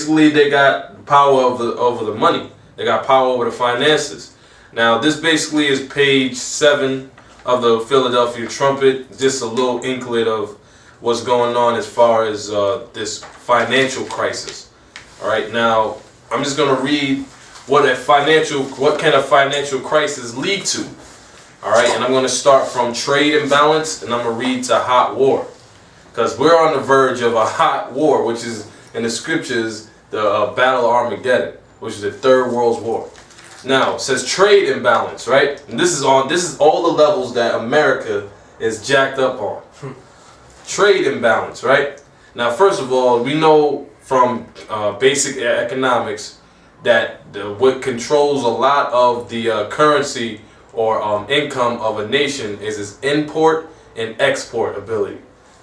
Basically, they got power over the money. They got power over the finances. Now, this basically is page 7 of the Philadelphia Trumpet. Just a little inkling of what's going on as far as this financial crisis. All right, now I'm just gonna read what can a financial crisis lead to. All right, and I'm gonna start from trade imbalance, and I'm gonna read to hot war, because we're on the verge of a hot war, which is in the scriptures the Battle of Armageddon, which is the Third World War. Now, it says trade imbalance, right? And this is all the levels that America is jacked up on. Trade imbalance, right? Now, first of all, we know from basic economics that what controls a lot of the currency or income of a nation is its import and export ability.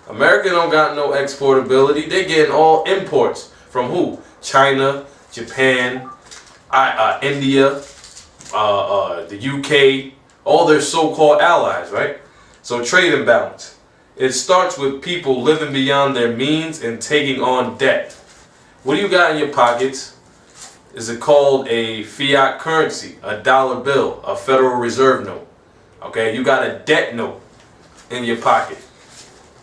America don't got no export ability. They getting all imports from who? China, Japan, India, the UK, all their so-called allies, right? So trade imbalance. It starts with people living beyond their means and taking on debt. What do you got in your pockets? Is it called a fiat currency, a dollar bill, a Federal Reserve note? Okay, you got a debt note in your pocket.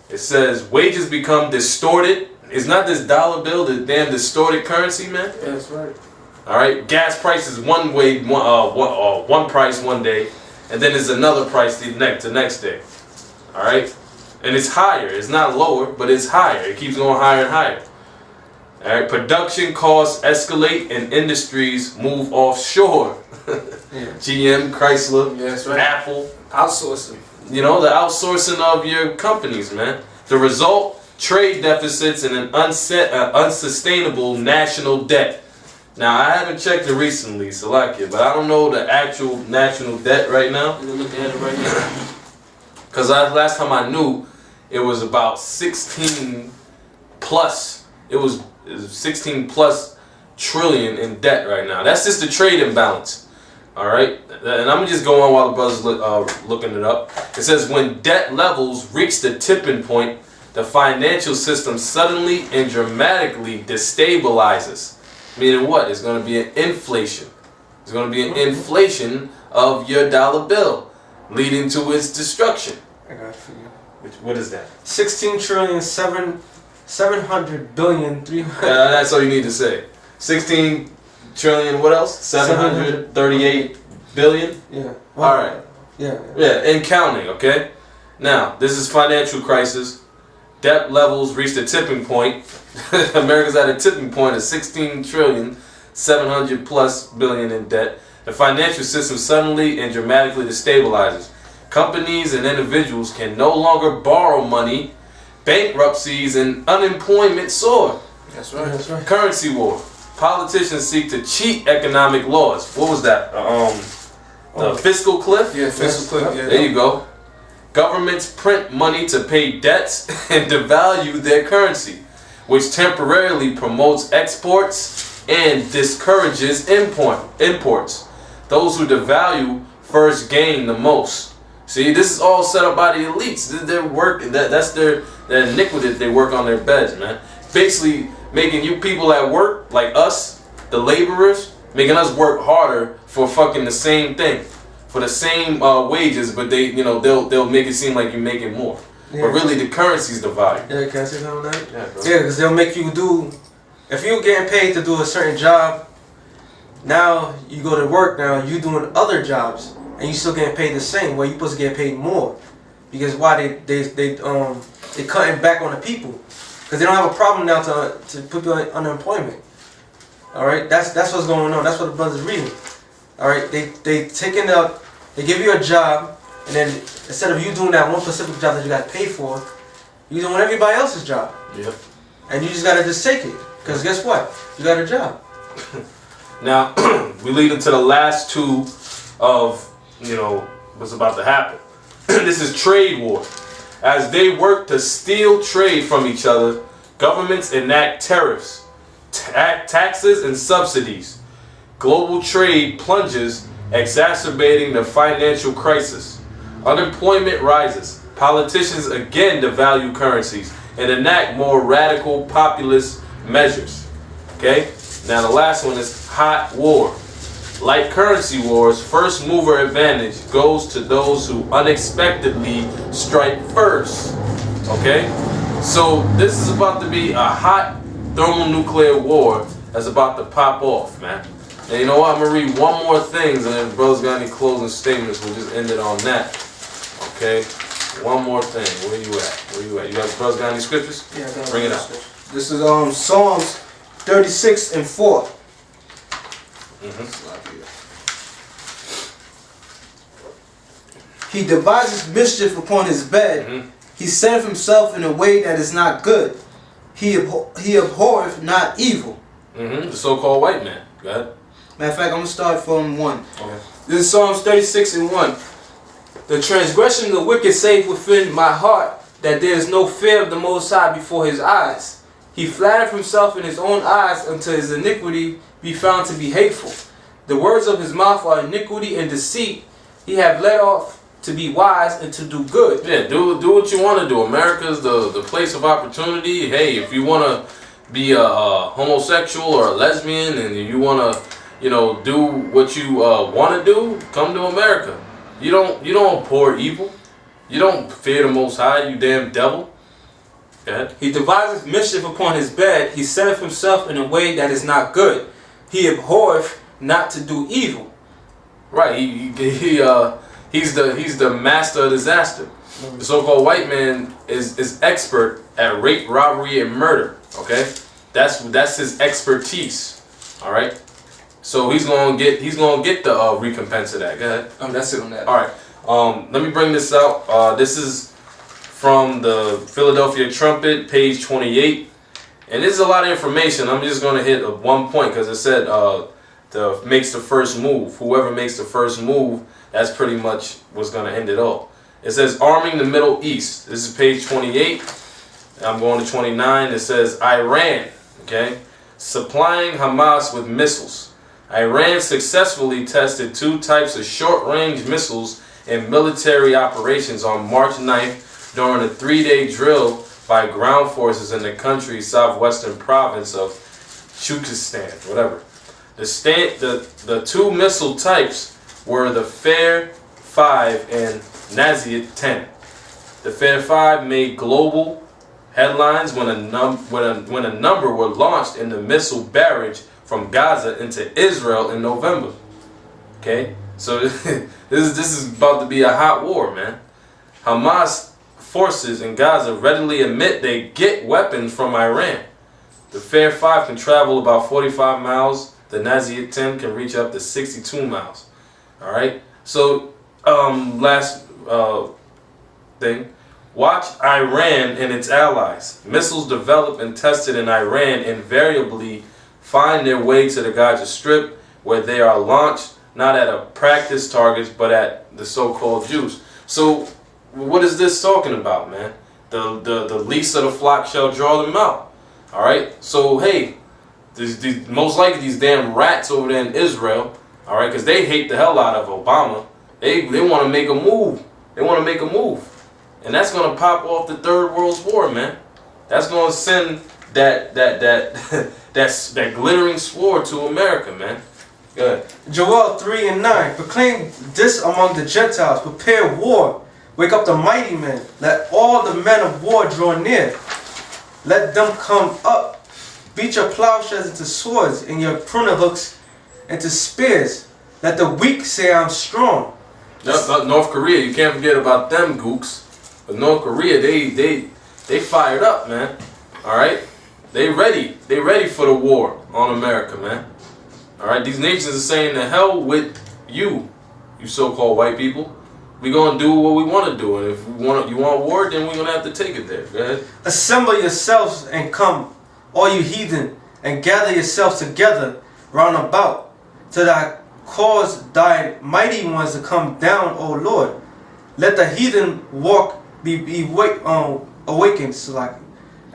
It says wages become distorted. It's not this dollar bill, the damn distorted currency, man. Yeah, that's right. All right, gas prices one way, one price one day, and then it's another price the next day. All right, and it's higher. It's not lower, but it's higher. It keeps going higher and higher. All right, production costs escalate and industries move offshore. Yeah. GM, Chrysler, Yeah, that's right. Apple. Outsourcing. You know, the outsourcing of your companies, man. The result, trade deficits and an unsustainable national debt. Now, I haven't checked it recently, Salakia, but I don't know the actual national debt right now. You're looking at it right now. Because last time I knew, it was about 16 plus. It was 16 plus trillion in debt right now. That's just the trade imbalance. All right, and I'm just going on while the brothers looking it up. It says when debt levels reach the tipping point, the financial system suddenly and dramatically destabilizes. Meaning what? It's going to be an inflation. It's going to be an inflation of your dollar bill, leading to its destruction. I got it for you. What is that? 16 trillion 700 billion 300. That's all you need to say. 16 trillion. What else? 738 billion. Yeah. All right. Yeah. Yeah, and counting. Okay. Now this is financial crisis. Debt levels reached a tipping point. America's at a tipping point of 16 trillion 700 plus billion in debt. The financial system suddenly and dramatically destabilizes. Companies and individuals can no longer borrow money. Bankruptcies and unemployment soar. That's right. That's right. Currency war. Politicians seek to cheat economic laws. What was that? The fiscal cliff? Yeah, fiscal cliff. Yeah. There you go. Governments print money to pay debts and devalue their currency, which temporarily promotes exports and discourages imports. Those who devalue first gain the most. See, this is all set up by the elites. Their work, that's their iniquity. They work on their beds, man. Basically, making you people at work, like us, the laborers, making us work harder for fucking the same thing, for the same wages, but they'll make it seem like you're making more. Yeah. But really, the currency's the value. Yeah, can I say something on that? Yeah, bro. Yeah, because they'll make you do. If you're getting paid to do a certain job, now you go to work. Now you doing other jobs, and you still getting paid the same. Well, you supposed to get paid more, because why they cutting back on the people, because they don't have a problem now to put you on unemployment. All right, that's what's going on. That's what the brothers reading. All right, they taking up, they give you a job, and then instead of you doing that one specific job that you got paid for, you doing everybody else's job. Yep. And you just gotta just take it, because guess what? You got a job. Now we lead into the last two of what's about to happen. This is trade war. As they work to steal trade from each other, governments enact tariffs, taxes, and subsidies. Global trade plunges, exacerbating the financial crisis. Unemployment rises. Politicians again devalue currencies and enact more radical populist measures. Okay? Now the last one is hot war. Like currency wars, first mover advantage goes to those who unexpectedly strike first. Okay? So this is about to be a hot thermonuclear war that's about to pop off, man. And you know what? I'm going to read one more thing, and if brothers got any closing statements, we'll just end it on that. Okay? One more thing. Where you at? Where you at? You guys, brothers got any scriptures? Yeah, I got Bring it out. This is Psalms 36 and 4. He devises mischief upon his bed. He setteth himself in a way that is not good. He abhorreth not evil. The so-called white man. Go ahead. Matter of fact, I'm going to start from 1. Okay. This is Psalms 36 and 1. The transgression of the wicked saith within my heart, that there is no fear of the Most High before his eyes. He flattereth himself in his own eyes until his iniquity be found to be hateful. The words of his mouth are iniquity and deceit. He hath led off to be wise and to do good. Yeah, do what you want to do. America's the place of opportunity. Hey, if you want to be a homosexual or a lesbian and you want to, you know, do what you want to do, come to America. You don't abhor evil. You don't fear the Most High, you damn devil. Yeah. He deviseth mischief upon his bed. He setteth himself in a way that is not good. He abhorreth not to do evil. Right. He's the master of disaster. The so-called white man is expert at rape, robbery, and murder. Okay, that's his expertise. All right. So he's gonna get the recompense of that. Go ahead. That's it on that. All right. Let me bring this out. This is from the Philadelphia Trumpet, page 28, and this is a lot of information. I'm just gonna hit one point because it said makes the first move. Whoever makes the first move, that's pretty much what's gonna end it all. It says arming the Middle East. This is page 28. I'm going to 29. It says Iran, okay, supplying Hamas with missiles. Iran successfully tested 2 types of short-range missiles in military operations on March 9th during a 3-day drill by ground forces in the country's southwestern province of Chukistan, whatever. The 2 missile types were the Fair 5 and Naziat 10. The Fair 5 made global headlines when a number were launched in the missile barrage from Gaza into Israel in November. Okay, so this is about to be a hot war, man. Hamas forces in Gaza readily admit they get weapons from Iran. The Fair 5 can travel about 45 miles. The Naziat 10 can reach up to 62 miles. All right. So last thing. Watch Iran and its allies. Missiles developed and tested in Iran invariably find their way to the Gaza Strip, where they are launched not at a practice targets, but at the so-called Jews. So, what is this talking about, man? The least of the flock shall draw them out. All right. So, hey, most likely these damn rats over there in Israel, all right, because they hate the hell out of Obama. They want to make a move. They want to make a move. And that's going to pop off the Third World War, man. That's going to send that glittering sword to America, man. Go ahead. Joel 3 and 9. Proclaim this among the Gentiles. Prepare war. Wake up the mighty men. Let all the men of war draw near. Let them come up. Beat your plowshares into swords and your pruning hooks into spears. Let the weak say I'm strong. North Korea, you can't forget about them gooks. But North Korea, they fired up, man. All right, they ready for the war on America, man. All right, these nations are saying the hell with you so-called white people. We gonna do what we want to do, and if you want war, then we're gonna have to take it there. Go ahead. Assemble yourselves and come, all you heathen, and gather yourselves together round about, till I cause thy mighty ones to come down, O Lord. Let the heathen walk be awakened,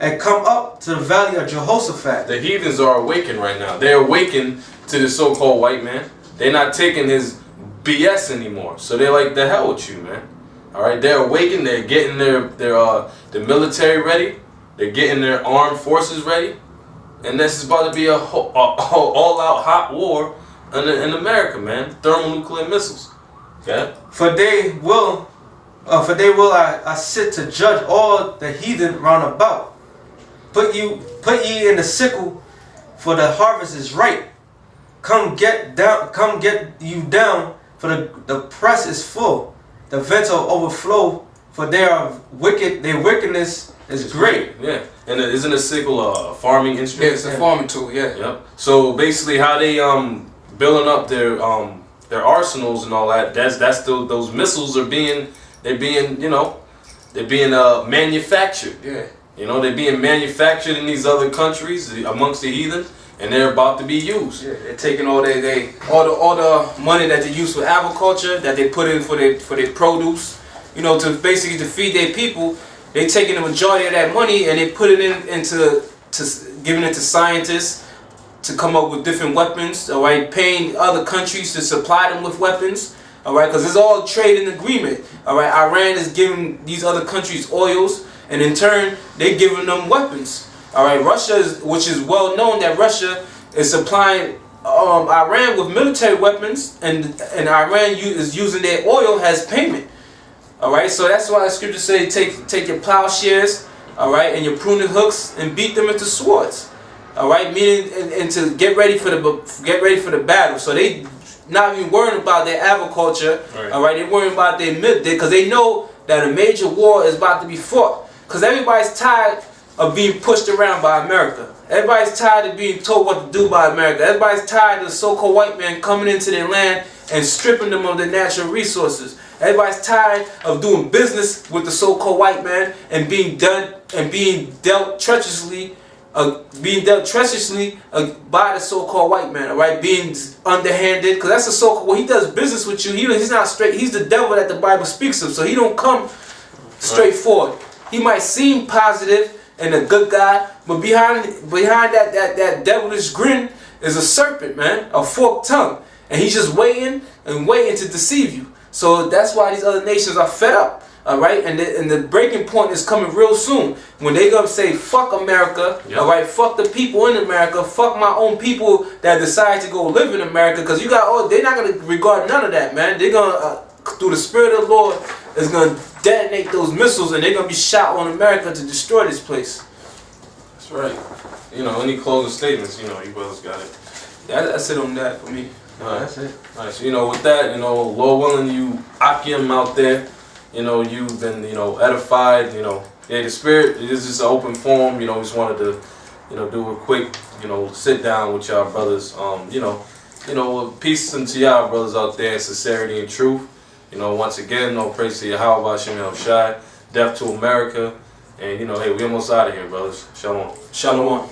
and come up to the valley of Jehoshaphat. The heathens are awakened right now. They're awakened to the so-called white man. They're not taking his BS anymore. So they're like, the hell with you, man. All right, they're awakened. They're getting the military ready. They're getting their armed forces ready. and this is about to be a all-out hot war in America, man. Thermonuclear missiles. Okay. For they will I sit to judge all the heathen round about. Put ye in the sickle, for the harvest is ripe. Come get you down, for the press is full. The vents will overflow, for their wickedness is great. Yeah. And isn't a sickle a farming instrument? Yeah, it's a farming tool. Yeah. Yep. So basically, how they building up their arsenals and all that. That's those missiles are being manufactured. Yeah. You know, they're being manufactured in these other countries amongst the heathen, and they're about to be used. Yeah, they're taking all the money that they use for agriculture, that they put in for their produce, you know, to basically to feed their people. They taking the majority of that money and they put it into giving it to scientists to come up with different weapons. All right, paying other countries to supply them with weapons. All right, because it's all trade and agreement. All right, Iran is giving these other countries oils, and in turn they're giving them weapons. All right, Russia which is well known that Russia is supplying Iran with military weapons, and Iran is using their oil as payment. All right, so that's why the scriptures say take your plowshares, all right, and your pruning hooks and beat them into swords. All right, meaning and to get ready for the battle. So they not even worrying about their agriculture. Right. All right, they're worrying about their because they know that a major war is about to be fought. Because everybody's tired of being pushed around by America. Everybody's tired of being told what to do by America. Everybody's tired of the so-called white man coming into their land and stripping them of their natural resources. Everybody's tired of doing business with the so-called white man and being dealt treacherously by the so-called white man. All right, being underhanded, because that's the so-called. When he does business with you, he's not straight. He's the devil that the Bible speaks of. So he don't come straightforward. He might seem positive and a good guy, but behind that devilish grin is a serpent, man, a forked tongue, and he's just waiting to deceive you. So that's why these other nations are fed up, all right? And the breaking point is coming real soon when they're gonna say, "Fuck America," yep. All right? Fuck the people in America. Fuck my own people that decide to go live in America, because they're not gonna regard none of that, man. They're gonna through the Spirit of the Lord is gonna detonate those missiles, and they're gonna be shot on America to destroy this place. That's right. You know, any closing statements? You know, you brothers got it. That's it on that for me. All right. That's it. All right, so, with that, Lord willing, you Akim out there, you've been, edified, the Spirit, it is just an open forum, we just wanted to, do a quick, sit down with y'all brothers, peace unto y'all brothers out there, sincerity and truth, once again, no praise to Yahweh, Hashem El Shai, death to America, and, hey, we almost out of here, brothers. Shalom. Shalom.